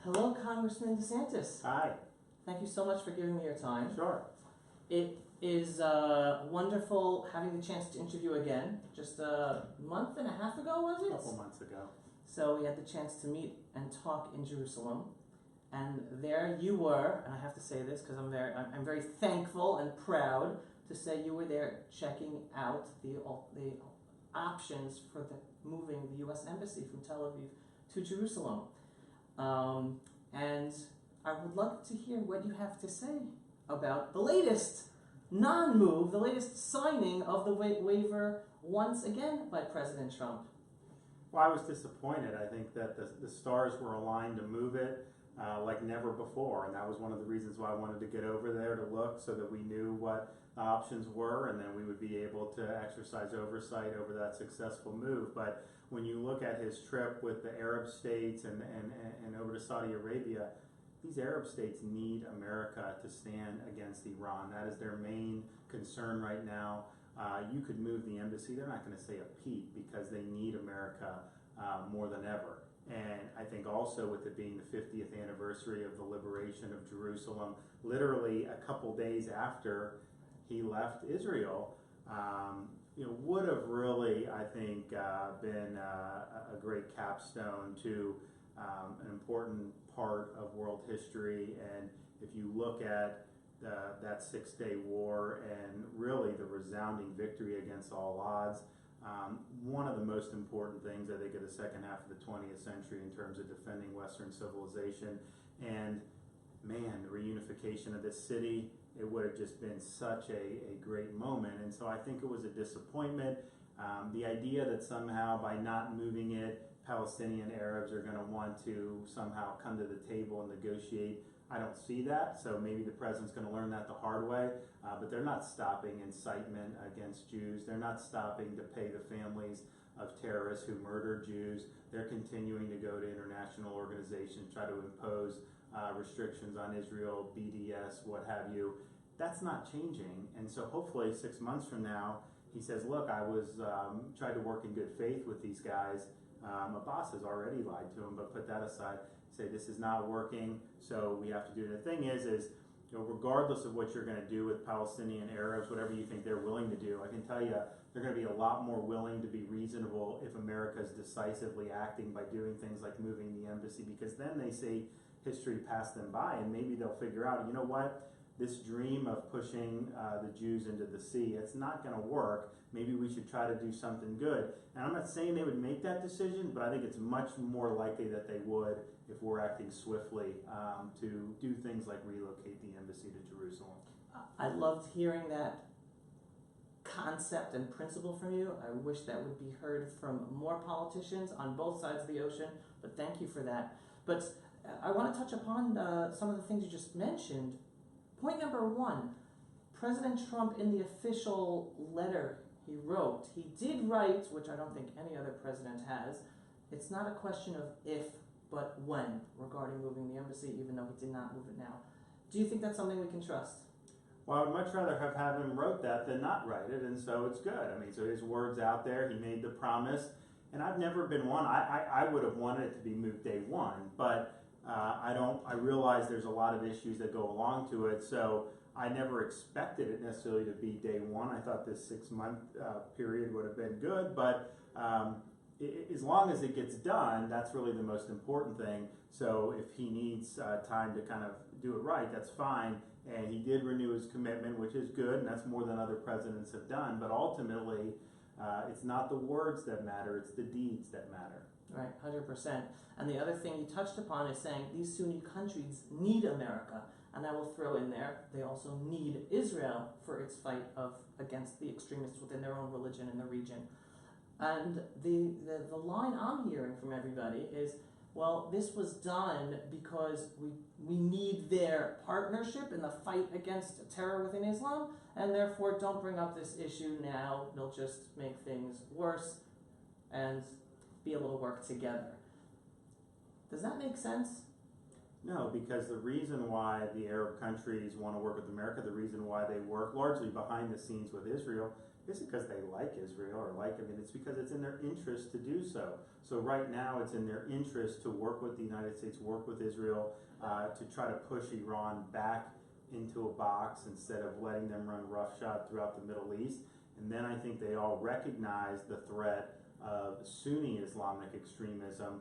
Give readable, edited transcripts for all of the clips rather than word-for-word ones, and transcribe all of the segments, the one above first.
Hello, Congressman DeSantis. Hi. Thank you so much for giving me your time. Sure. It is wonderful having the chance to interview again. Just a month and a half ago, was it? A couple months ago. So we had the chance to meet and talk in Jerusalem. And there you were, and I have to say this because I'm very thankful and proud to say you were there checking out the options for moving the U.S. Embassy from Tel Aviv to Jerusalem. And I would love to hear what you have to say about the latest non-move, the latest signing of the waiver once again by President Trump. Well, I was disappointed. I think that the stars were aligned to move it like never before, and that was one of the reasons why I wanted to get over there to look so that we knew what the options were, and then we would be able to exercise oversight over that successful move. But when you look at his trip with the Arab states and over to Saudi Arabia, these Arab states need America to stand against Iran. That is their main concern right now. You could move the embassy. They're not going to say a peep because they need America more than ever. And I think also with it being the 50th anniversary of the liberation of Jerusalem, literally a couple days after he left Israel, would have really, I think, been a great capstone to an important part of world history. And if you look at that 6-day war and really the resounding victory against all odds, one of the most important things I think of the second half of the 20th century in terms of defending Western civilization. And man, the reunification of this city, it would have just been such a great moment. And so I think it was a disappointment. The idea that somehow by not moving it, Palestinian Arabs are going to want to somehow come to the table and negotiate, I don't see that. So maybe the president's going to learn that the hard way. But they're not stopping incitement against Jews. They're not stopping to pay the families of terrorists who murdered Jews. They're continuing to go to international organizations, try to impose restrictions on Israel, BDS, what have you. That's not changing. And so hopefully 6 months from now, he says, look, I was tried to work in good faith with these guys. Abbas has already lied to him, but put that aside. Say this is not working, so we have to do it. The thing is regardless of what you're going to do with Palestinian Arabs, whatever you think they're willing to do, I can tell you they're going to be a lot more willing to be reasonable if America is decisively acting by doing things like moving the embassy, because then they see history pass them by, and maybe they'll figure out, you know what, this dream of pushing the Jews into the sea, it's not going to work. Maybe we should try to do something good. And I'm not saying they would make that decision, but I think it's much more likely that they would if we're acting swiftly to do things like relocate the embassy to Jerusalem. I loved hearing that concept and principle from you. I wish that would be heard from more politicians on both sides of the ocean, but thank you for that. But I want to touch upon some of the things you just mentioned. Point number one, President Trump, in the official letter he wrote, he did write, which I don't think any other president has, it's not a question of if, but when, regarding moving the embassy, even though he did not move it now. Do you think that's something we can trust? Well, I would much rather have him wrote that than not write it, and so it's good. I mean, so his word's out there, he made the promise, and I've never been one, I would have wanted it to be moved day one, but I realize there's a lot of issues that go along to it, so I never expected it necessarily to be day one. I thought this 6-month period would have been good, but as long as it gets done, that's really the most important thing. So if he needs time to kind of do it right, that's fine. And he did renew his commitment, which is good, and that's more than other presidents have done. But ultimately, it's not the words that matter, it's the deeds that matter. Right, 100%. And the other thing you touched upon is saying these Sunni countries need America. And I will throw in there, they also need Israel for its fight against the extremists within their own religion in the region. And the line I'm hearing from everybody is, well, this was done because we need their partnership in the fight against terror within Islam, and therefore don't bring up this issue now. They'll just make things worse and be able to work together. Does that make sense? No, because the reason why the Arab countries want to work with America, the reason why they work largely behind the scenes with Israel, isn't because they like Israel or I mean, it's because it's in their interest to do so. So right now it's in their interest to work with the United States, work with Israel, to try to push Iran back into a box instead of letting them run roughshod throughout the Middle East. And then I think they all recognize the threat of Sunni Islamic extremism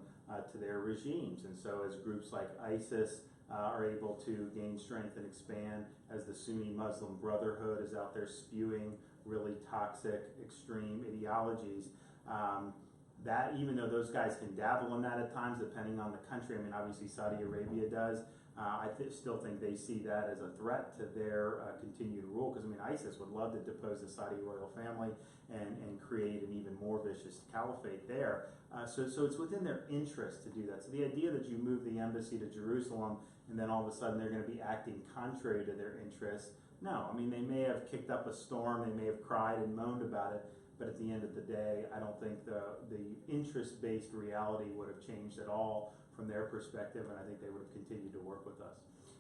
to their regimes. And so as groups like ISIS are able to gain strength and expand, as the Sunni Muslim Brotherhood is out there spewing really toxic, extreme ideologies, that even though those guys can dabble in that at times, depending on the country, I mean, obviously Saudi Arabia does, I still think they see that as a threat to their continued rule, because I mean, ISIS would love to depose the Saudi royal family and create an even more vicious caliphate there. So it's within their interest to do that. So the idea that you move the embassy to Jerusalem and then all of a sudden they're going to be acting contrary to their interests, no. I mean, they may have kicked up a storm, they may have cried and moaned about it, but at the end of the day, I don't think the interest-based reality would have changed at all from their perspective, and I think they would have continued to work with us.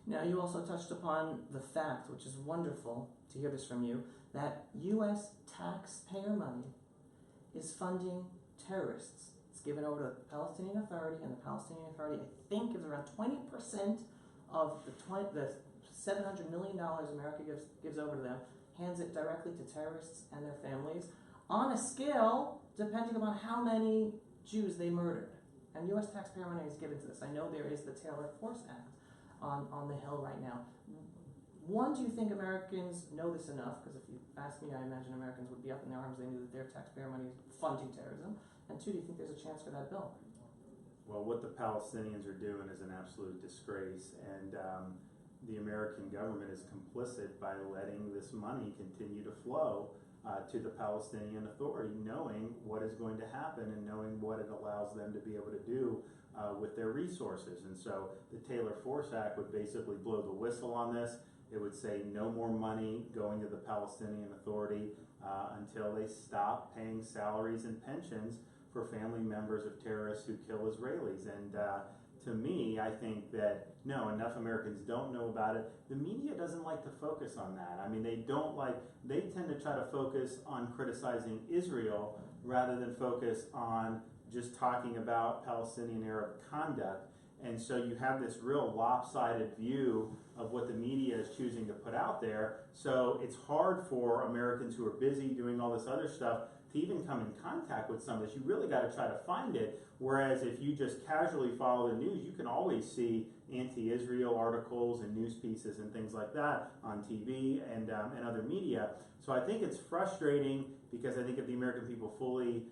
Now, you also touched upon the fact, which is wonderful to hear this from you, that U.S. taxpayer money is funding terrorists. It's given over to the Palestinian Authority, and the Palestinian Authority, I think, gives around 20% of the $700 million America gives over to them, hands it directly to terrorists and their families, on a scale depending upon how many Jews they murdered. And U.S. taxpayer money is given to this. I know there is the Taylor Force Act on the Hill right now. One, do you think Americans know this enough? Because if you ask me, I imagine Americans would be up in their arms. They knew that their taxpayer money is funding terrorism. And two, do you think there's a chance for that bill? Well, what the Palestinians are doing is an absolute disgrace, and the American government is complicit by letting this money continue to flow to the Palestinian Authority, knowing what is going to happen and knowing what it allows them to be able to do with their resources. And so the Taylor Force Act would basically blow the whistle on this. It would say no more money going to the Palestinian Authority until they stop paying salaries and pensions for family members of terrorists who kill Israelis. And to me, I think that, no, enough Americans don't know about it. The media doesn't like to focus on that. I mean, they tend to try to focus on criticizing Israel rather than focus on just talking about Palestinian Arab conduct. And so you have this real lopsided view of what the media is choosing to put out there. So it's hard for Americans who are busy doing all this other stuff to even come in contact with some of this. You really got to try to find it. Whereas if you just casually follow the news, you can always see anti-Israel articles and news pieces and things like that on TV and other media. So I think it's frustrating, because I think if the American people fully,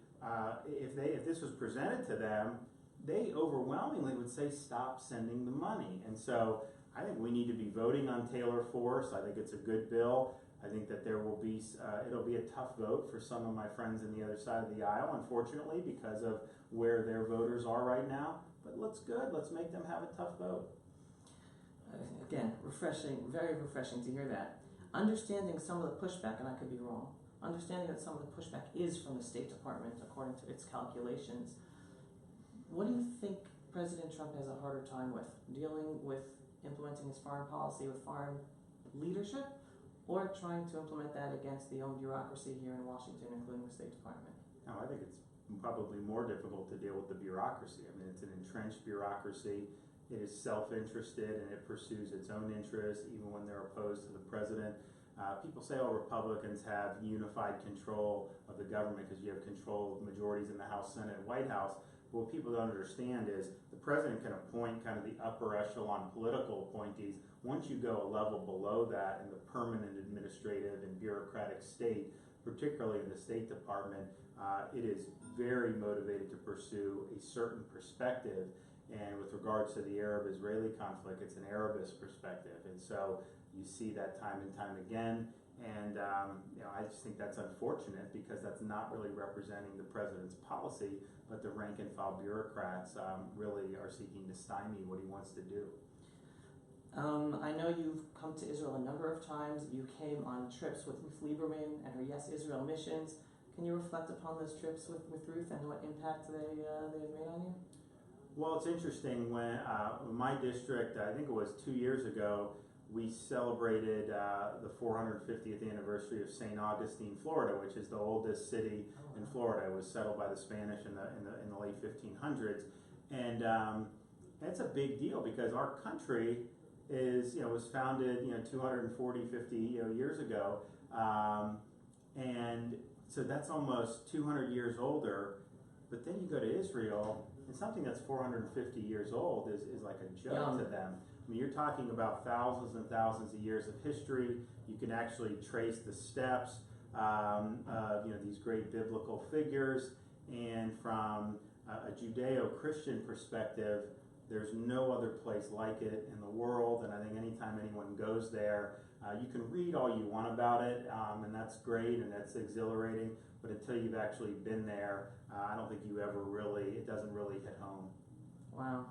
if this was presented to them, they overwhelmingly would say stop sending the money. And so I think we need to be voting on Taylor Force. I think it's a good bill. I think that there will be, it'll be a tough vote for some of my friends on the other side of the aisle, unfortunately, because of where their voters are right now. But let's make them have a tough vote. Again, refreshing, very refreshing to hear that. Understanding some of the pushback, and I could be wrong, understanding that some of the pushback is from the State Department according to its calculations. What do you think President Trump has a harder time with? Dealing with implementing his foreign policy with foreign leadership, or trying to implement that against the own bureaucracy here in Washington, including the State Department? No, I think it's probably more difficult to deal with the bureaucracy. I mean, it's an entrenched bureaucracy. It is self-interested, and it pursues its own interests, even when they're opposed to the president. People say, oh, Republicans have unified control of the government because you have control of majorities in the House, Senate, and White House. But what people don't understand is the president can appoint kind of the upper echelon political appointees. Once you go a level below that in the permanent administrative and bureaucratic state, particularly in the State Department, it is very motivated to pursue a certain perspective. And with regards to the Arab-Israeli conflict, it's an Arabist perspective. And so you see that time and time again. And I just think that's unfortunate, because that's not really representing the president's policy, but the rank and file bureaucrats really are seeking to stymie what he wants to do. I know you've come to Israel a number of times. You came on trips with Ruth Lieberman and her Yes Israel missions. Can you reflect upon those trips with Ruth and what impact they had made on you? Well, it's interesting. When my district, I think it was 2 years ago, we celebrated the 450th anniversary of St. Augustine, Florida, which is the oldest city in Florida. It was settled by the Spanish in the late 1500s, and it's a big deal because our country was founded 240, 50 years ago, and so that's almost 200 years older. But then you go to Israel, and something that's 450 years old is like a joke to them. I mean, you're talking about thousands and thousands of years of history. You can actually trace the steps of these great biblical figures, and from a Judeo-Christian perspective, there's no other place like it in the world. And I think anytime anyone goes there, you can read all you want about it, and that's great and that's exhilarating. But until you've actually been there, I don't think it doesn't really hit home. Wow.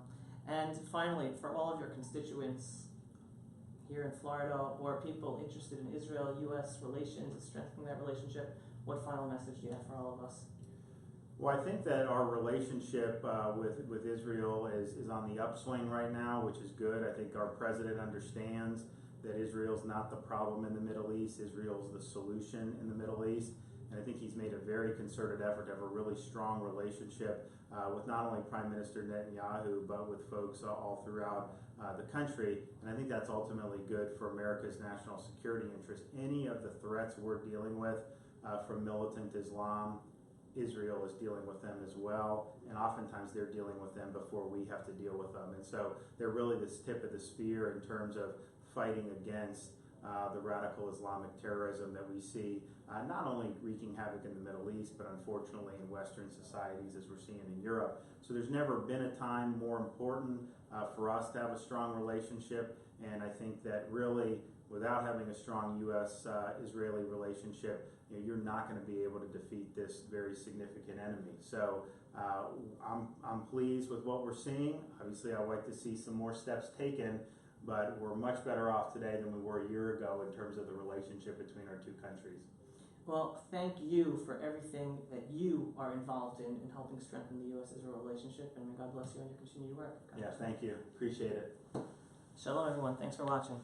And finally, for all of your constituents here in Florida or people interested in Israel-U.S. relations and strengthening that relationship, what final message do you have for all of us? Well, I think that our relationship with Israel is on the upswing right now, which is good. I think our president understands that Israel's not the problem in the Middle East. Israel's the solution in the Middle East. And I think he's made a very concerted effort to have a really strong relationship with not only Prime Minister Netanyahu, but with folks all throughout the country. And I think that's ultimately good for America's national security interest. Any of the threats we're dealing with from militant Islam, Israel is dealing with them as well. And oftentimes they're dealing with them before we have to deal with them. And so they're really this tip of the spear in terms of fighting against the radical Islamic terrorism that we see not only wreaking havoc in the Middle East, but unfortunately in Western societies as we're seeing in Europe. So there's never been a time more important for us to have a strong relationship, and I think that really without having a strong U.S.-Israeli relationship, you're not going to be able to defeat this very significant enemy. So I'm pleased with what we're seeing. Obviously, I'd like to see some more steps taken, but we're much better off today than we were a year ago in terms of the relationship between our two countries. Well, thank you for everything that you are involved in helping strengthen the U.S.-Israel relationship, and may God bless you on your continued work. Yeah, thank you. Appreciate it. Shalom, everyone. Thanks for watching.